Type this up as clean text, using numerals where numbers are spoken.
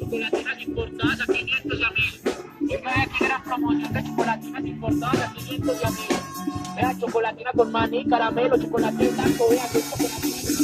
Chocolatinas importadas a 500 y a 1000. Oiga, aquí gran promoción de chocolatinas importadas a 500 y a 1000. Vea, chocolatina con maní, caramelo, chocolate blanco, vea, que es chocolatina.